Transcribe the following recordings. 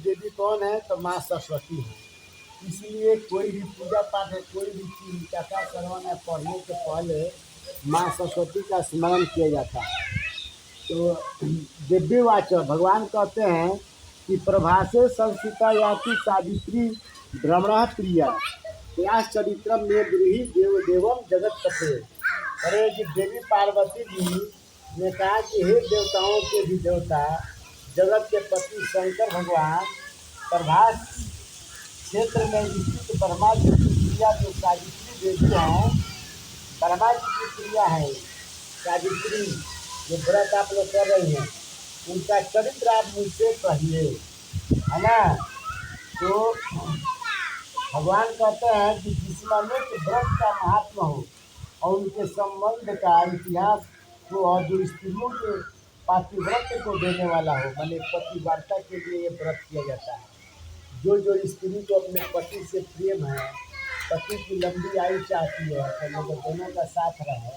देवी कौन है? तो माँ सरस्वती है। इसलिए कोई भी पूजा पाठ है, कोई भी चीज कथा श्रवण है, पढ़ने से पहले माँ सरस्वती का स्मरण किया जाता है। तो दिव्यवाचक भगवान कहते हैं कि प्रभासे संस्थिता याति सावित्री भ्रमण प्रिया व्यास चरित्रम में ब्रूहि देव देवम जगत कपे। अरे कि देवी पार्वती जी ने कहा कि हे देवताओं के भी देवता, जगत के पति शंकर भगवान प्रभास क्षेत्र में स्थित ब्रह्मा जी की प्रिया जो सावित्री देवी हैं, ब्रह्मा जी की प्रिया है सावित्री, जो व्रत आप लोग कर रही हैं, उनका चरित्र आप मुझसे कहिए, है ना। तो भगवान कहते हैं कि जिसमें व्रत का महात्मा हो और उनके संबंध का इतिहास को, और जो स्त्रियों के पातिव्रत को देने वाला हो, माने पतिव्रता के लिए ये व्रत किया जाता है। जो स्त्री को अपने पति से प्रेम है, पति की लंबी आयु चाहती है, तो लोग दोनों का साथ रहे,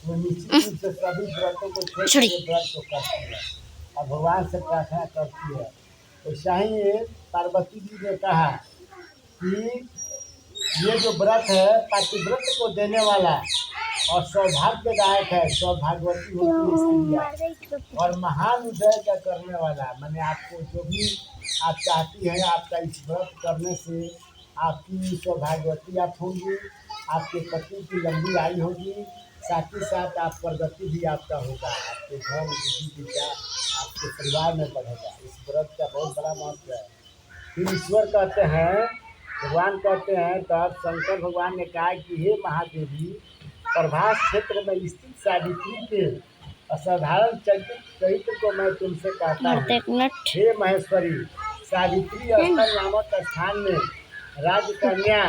वो निश्चित रूप से सभी व्रतों को छोड़ के व्रत को करती है और भगवान से प्रार्थना करती है। तो शाही पार्वती जी ने कहा कि ये जो व्रत है पातिव्रत को देने वाला और सौभाग्यदायक है, सौभाग्यवती होती है और महान उदय का करने वाला, माने आपको जो भी आप चाहती हैं, आपका इस व्रत करने से आपकी सौभाग्यवती आप होंगी, आपके पति की लंबी आयु होगी, साथ ही साथ आप प्रगति भी आपका होगा, आपके धन बुद्धि विद्या आपके परिवार में बढ़ेगा। इस व्रत का बहुत बड़ा महत्व है। फिर ईश्वर कहते हैं, भगवान कहते हैं, तब शंकर भगवान ने कहा कि हे महादेवी, प्रभास क्षेत्र में स्थित सावित्री के असाधारण चरित्र को मैं तुमसे कहता हूँ। हे महेश्वरी, सावित्री स्थल नामक स्थान में राजकन्या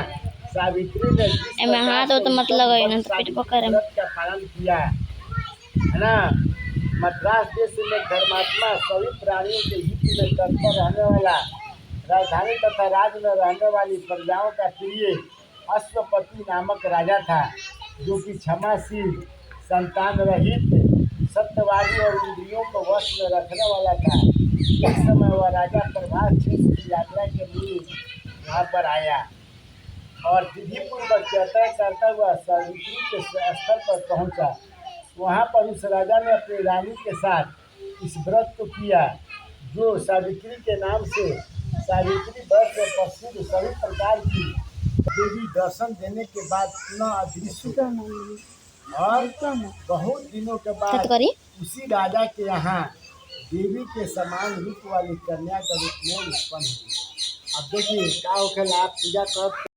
सावित्री ने व्रत का पालन किया, है ना। मद्रास देश में धर्मात्मा सभी प्राणियों के हित में तत्पर रहने वाला, राजधानी तथा राज्य में रहने वाली प्रजाओं का प्रिय अश्वपति नामक राजा था, जो कि क्षमाशील, संतान रहित, सत्यवादी और इंद्रियों को वश में रखने वाला था। इस समय वह राजा प्रभास क्षेत्र की यात्रा के लिए यहाँ पर आया और विधिपूर्वक यात्रा करता हुआ सावित्री के स्थल पर पहुँचा। वहाँ पर उस राजा ने अपनी रानी के साथ इस व्रत को किया, जो सावित्री के नाम से सावित्री व्रत में प्रसिद्ध। सभी प्रकार की देवी दर्शन देने के बाद पुनः अदृश्य और बहुत दिनों के बाद उसी राजा के यहाँ देवी के समान रूप वाली कन्या के रूप में उत्पन्न हुई। अब देखिए क्या होखेला, आप पूजा कर